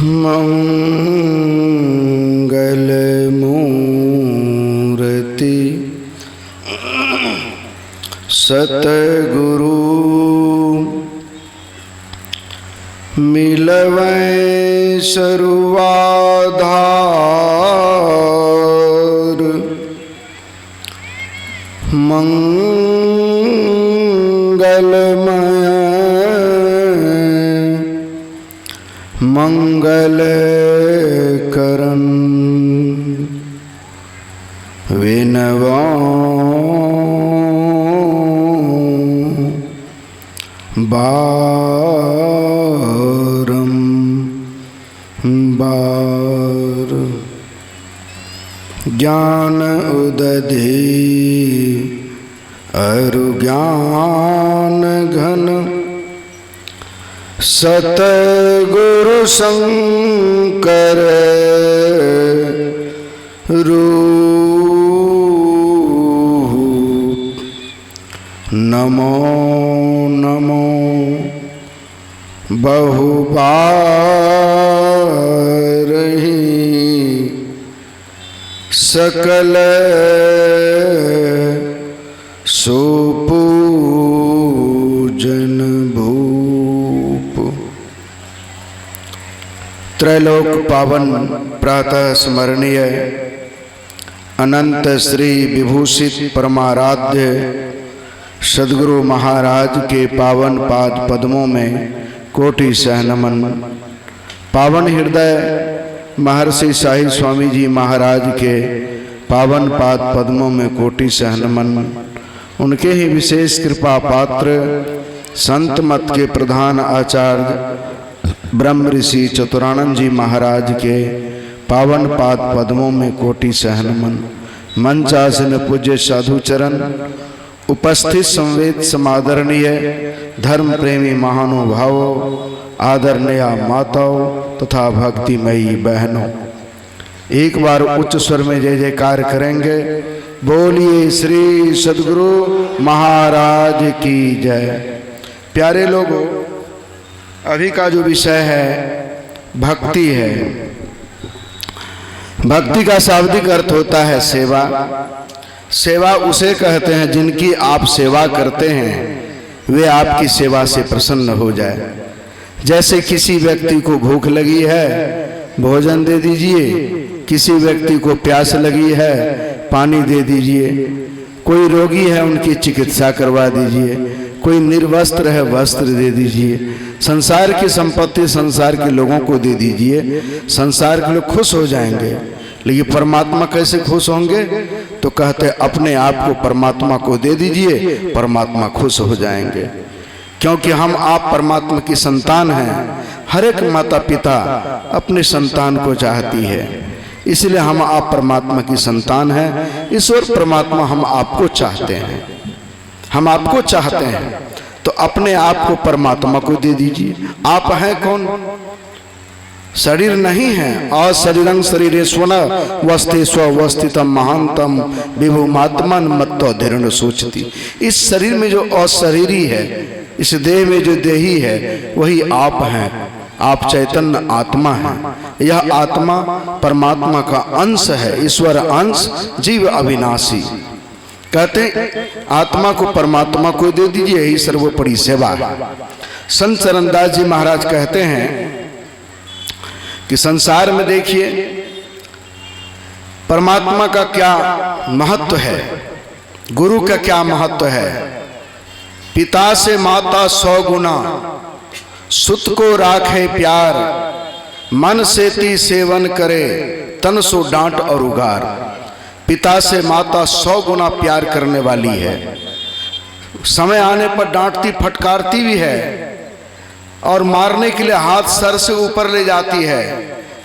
मंगलमूर्ति सतगुरु मिलवै सर्वाधार। मंगलमय मंगल करन विनवा बारंबार। ज्ञान उदधि अरु ज्ञान घन सतगुरु शंकर रूप। नमो नमो बहुबार ही सकल सुपूजन भूप। त्रैलोक पावन प्रातः स्मरणीय अनंत श्री विभूषित परमाराध्य सद्गुरु महाराज के पावन पाद पद्मों में कोटि सह नमन। पावन हृदय महर्षि शाही स्वामी जी महाराज के पावन पाद पद्मों में कोटि सह नमन। उनके ही विशेष कृपा पात्र संत मत के प्रधान आचार्य ब्रह्म ऋषि चतुरानंद जी महाराज के पावन पाद पद्मों में कोटि सह नमन। मंचासन पूज्य साधु चरण, उपस्थित संवेद समादरणीय धर्म प्रेमी महानुभावों, आदरणीय माताओं तथा भक्तिमयी बहनों, एक बार उच्च स्वर में जय जयकार करेंगे। बोलिए श्री सद्गुरु महाराज की जय। प्यारे लोगों, अभी का जो विषय है भक्ति है। भक्ति का शाब्दिक अर्थ होता है सेवा। सेवा उसे कहते हैं जिनकी आप सेवा करते हैं वे आपकी सेवा से प्रसन्न हो जाए। जैसे किसी व्यक्ति को भूख लगी है भोजन दे दीजिए, किसी व्यक्ति को प्यास लगी है पानी दे दीजिए, कोई रोगी है उनकी चिकित्सा करवा दीजिए, कोई निर्वस्त्र है वस्त्र दे दीजिए। संसार की संपत्ति संसार के लोगों को दे दीजिए, संसार के लोग खुश हो जाएंगे। लेकिन परमात्मा कैसे खुश होंगे? तो कहते अपने आप को परमात्मा को दे दीजिए, परमात्मा खुश हो जाएंगे। क्योंकि हम आप परमात्मा की संतान हैं। हर एक माता पिता अपने संतान को चाहती है, इसलिए हम आप परमात्मा की संतान हैं। ईश्वर परमात्मा हम आपको चाहते हैं, हम आपको चाहते हैं, तो अपने आप को परमात्मा को दे दीजिए। आप हैं कौन? शरीर नहीं है। अशरीरं शरीरेश्वर वस्ति स्वस्थितम महांतम विभुमात्मन मत्तो धीरण सोचती। इस शरीर में जो अशरीरी है, इस देह में जो देही है, वही आप हैं। आप चैतन्य आत्मा हैं। यह आत्मा परमात्मा का अंश है, ईश्वर अंश, जीव अविनाशी। कहते आत्मा को परमात्मा को दे दीजिए, यही सर्वोपरि सेवा है। संत चरणदास जी महाराज कहते हैं कि संसार में देखिए परमात्मा का क्या महत्व है, गुरु का क्या महत्व है। पिता से माता 100 गुना, सुत को राखे प्यार, मन से ती सेवन करे, तन सो डांट और उगार। पिता से माता 100 गुना प्यार करने वाली है। समय आने पर डांटती फटकारती भी है और मारने के लिए हाथ सर से ऊपर ले जाती है,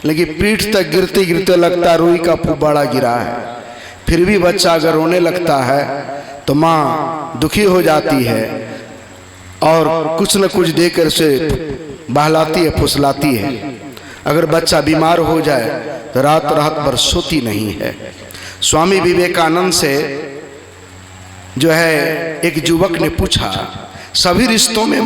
लेकिन पीठ तक गिरते गिरते लगता रुई का फुब्बारा गिरा है। फिर भी बच्चा अगर रोने लगता है तो माँ दुखी हो जाती है और कुछ न कुछ देकर उसे बहलाती है, फुसलाती है। अगर बच्चा बीमार हो जाए तो रात रात भर सोती नहीं है। स्वामी विवेकानंद से जो है एक युवक ने पूछा सभी रिश्तों में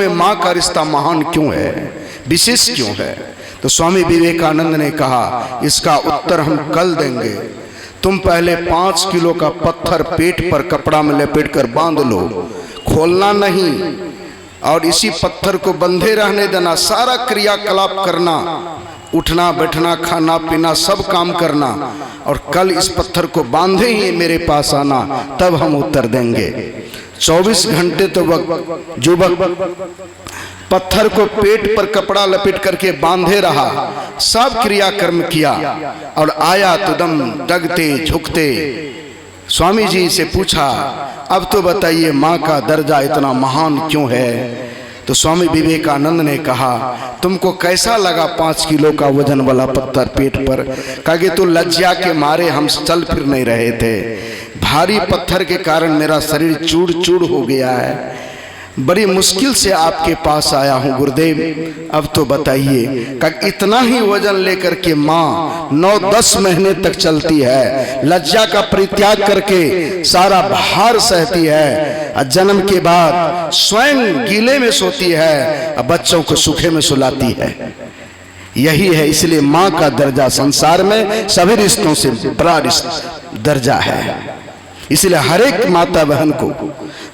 माँ का रिश्ता महान क्यों है, विशेष क्यों है? तो स्वामी विवेकानंद ने कहा, इसका उत्तर हम कल देंगे। तुम पहले 5 किलो का पत्थर पेट पर कपड़ा में लपेटकर बांध लो, खोलना नहीं, और इसी पत्थर को बंधे रहने देना। सारा क्रियाकलाप करना, उठना बैठना खाना पीना सब काम करना, और कल इस पत्थर को बांधे ही मेरे पास आना, तब हम उत्तर देंगे। 24 घंटे तो युवक पत्थर को पेट पर कपड़ा लपेट करके बांधे रहा, सब क्रियाकर्म किया, और आया तो दम डगते झुकते स्वामी जी से पूछा, अब तो बताइए माँ का दर्जा इतना महान क्यों है? तो स्वामी विवेकानंद ने कहा, तुमको कैसा लगा 5 किलो का वजन वाला पत्थर पेट पर? कहा कि तो लज्जा के मारे हम चल फिर नहीं रहे थे, भारी पत्थर के कारण मेरा शरीर चूड़ चूड़ हो गया है, बड़ी मुश्किल से आपके पास आया हूँ गुरुदेव, अब तो बताइए। कि इतना ही वजन लेकर के माँ 9-10 महीने तक चलती है, लज्जा का परित्याग करके सारा भार सहती है, जन्म के बाद स्वयं गीले में सोती है, बच्चों को सूखे में सुलाती है। यही है, इसलिए माँ का दर्जा संसार में सभी रिश्तों से बड़ा दर्जा है। इसलिए हर एक माता बहन को,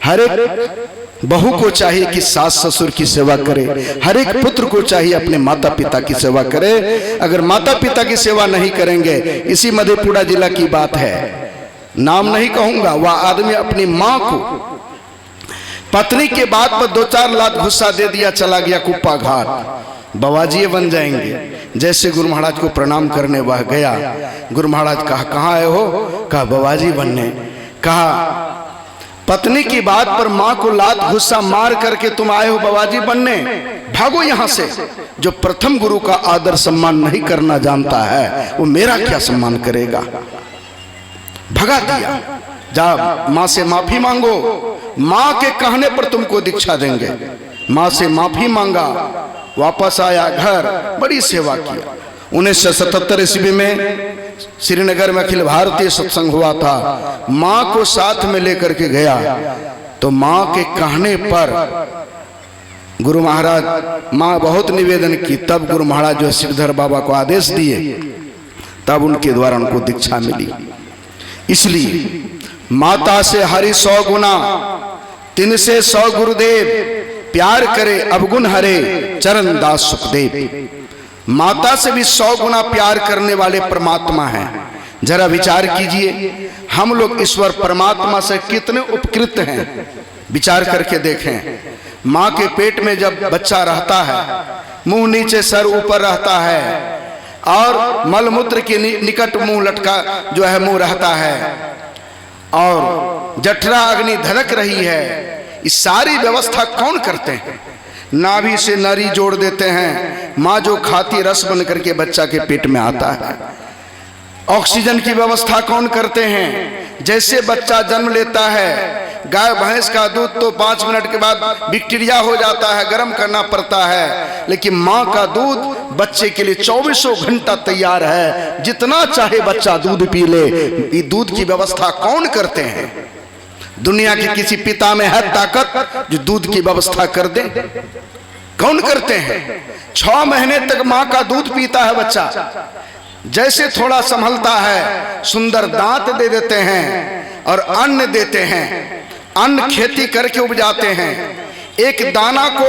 हर एक बहू को चाहिए कि सास ससुर की सेवा करे, हर एक पुत्र को चाहिए अपने माता पिता की सेवा करे। अगर माता पिता की सेवा नहीं करेंगे, इसी मधेपुरा जिला की बात है, नाम नहीं कहूंगा, वह आदमी अपनी माँ को पत्नी के बात पर 2-4 लाख गुस्सा दे दिया, चला गया कुप्पा घाट, बाबाजी बन जाएंगे। जैसे गुरु महाराज को प्रणाम करने वह गया, गुरु महाराज कहा, कहाँ आए हो? कहा बाबाजी बनने। कहा पत्नी की बात पर माँ को लात गुस्सा मार करके तुम आए हो बाबाजी बनने, भागो यहाँ से। जो प्रथम गुरु का आदर सम्मान नहीं करना जानता है, वो मेरा क्या सम्मान करेगा? भगा दिया। जा माँ से माफी मांगो, माँ के कहने पर तुमको दीक्षा देंगे। माँ से माफी मांगा, वापस आया घर, बड़ी सेवा किया। 1977 ईस्वी में श्रीनगर में अखिल भारतीय सत्संग हुआ था, माँ को साथ में लेकर के गया, तो माँ के कहने पर गुरु महाराज, माँ बहुत निवेदन की, तब गुरु महाराज जो श्रीधर बाबा को आदेश दिए, तब उनके द्वारा उनको दीक्षा मिली। इसलिए माता से हरि 100 गुना, तिन से 100 गुरुदेव, प्यार करे अवगुण हरे चरण दास सुखदेव। माता से भी 100 गुना प्यार करने वाले परमात्मा हैं। जरा विचार कीजिए, हम लोग ईश्वर परमात्मा से कितने उपकृत हैं, विचार करके देखें। माँ के पेट में जब बच्चा रहता है, मुंह नीचे सर ऊपर रहता है, और मलमूत्र के निकट मुंह लटका जो है मुंह रहता है, और जठरा अग्नि धड़क रही है, इस सारी व्यवस्था कौन करते हैं? नाभि से नरी जोड़ देते हैं, माँ जो खाती रस बन करके बच्चा के पेट में आता है। ऑक्सीजन की व्यवस्था कौन करते हैं? जैसे बच्चा जन्म लेता है, गाय भैंस का दूध तो 5 मिनट के बाद बैक्टीरिया हो जाता है, गर्म करना पड़ता है, लेकिन माँ का दूध बच्चे के लिए 24 घंटा तैयार है, जितना चाहे बच्चा दूध पी ले। ये दूध की व्यवस्था कौन करते हैं? दुनिया के किसी पिता में है ताकत जो दूध की व्यवस्था कर दे? कौन करते हैं? 6 महीने तक माँ का दूध पीता है बच्चा, जैसे थोड़ा संभलता है, सुंदर दांत दे देते हैं और अन्न देते हैं। अन्न खेती करके उपजाते हैं। एक दाना को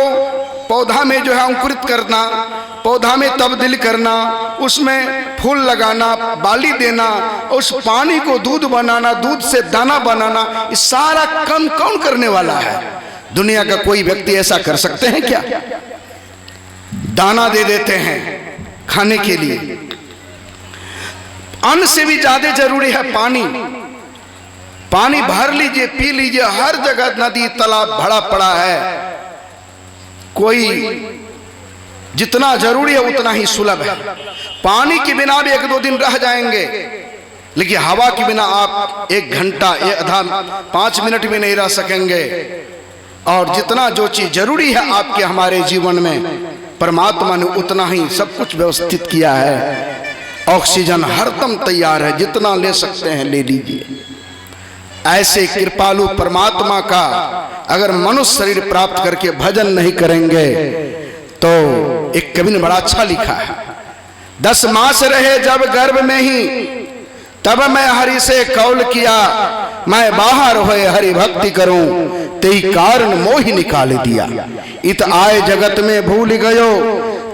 पौधा में जो है अंकुरित करना, पौधा में तब्दील करना, उसमें फूल लगाना, बाली देना, उस पानी को दूध बनाना, दूध से दाना बनाना, ये सारा काम कौन करने वाला है? दुनिया का कोई व्यक्ति ऐसा कर सकते हैं क्या? दाना दे देते हैं खाने के लिए। अन्न से भी ज्यादा जरूरी है पानी। पानी भर लीजिए, पी लीजिए, हर जगह नदी तालाब भरा पड़ा है। कोई जितना जरूरी है उतना ही सुलभ है। पानी के बिना भी 1-2 दिन रह जाएंगे, लेकिन हवा के बिना आप 1 घंटा, 5 मिनट भी नहीं रह सकेंगे। और जितना जो चीज जरूरी है आपके हमारे जीवन में, परमात्मा ने उतना ही सब कुछ व्यवस्थित किया है। ऑक्सीजन हरदम तैयार है, जितना ले सकते हैं ले लीजिए। ऐसे कृपालु परमात्मा का अगर मनुष्य शरीर प्राप्त करके भजन नहीं करेंगे तो एक कवि ने बड़ा अच्छा लिखा है, 10 मास रहे जब गर्भ में ही तब मैं हरि से कौल किया, मैं बाहर होए हरि भक्ति करूं तेही कारण मोहि निकाल दिया। इत आए जगत में भूल गयो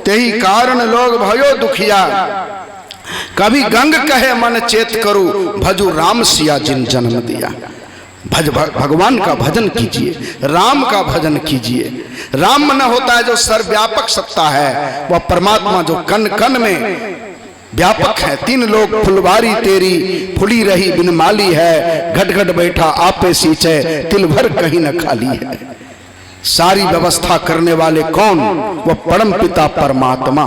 तेही कारण लोग भयो दुखिया, कभी गंग कहे मन चेत करू भजू राम सिया जिन जन्म दिया। भगवान का भजन कीजिए, राम का भजन कीजिए। राम न होता है जो सर्वव्यापक सत्ता है, वह परमात्मा जो कण कण में व्यापक है। 3 लोग फुलवारी तेरी फुली रही बिन माली है, घट घट बैठा आपे सींचे तिल भर कहीं न खाली है। सारी व्यवस्था करने वाले कौन? वह परम पिता परमात्मा।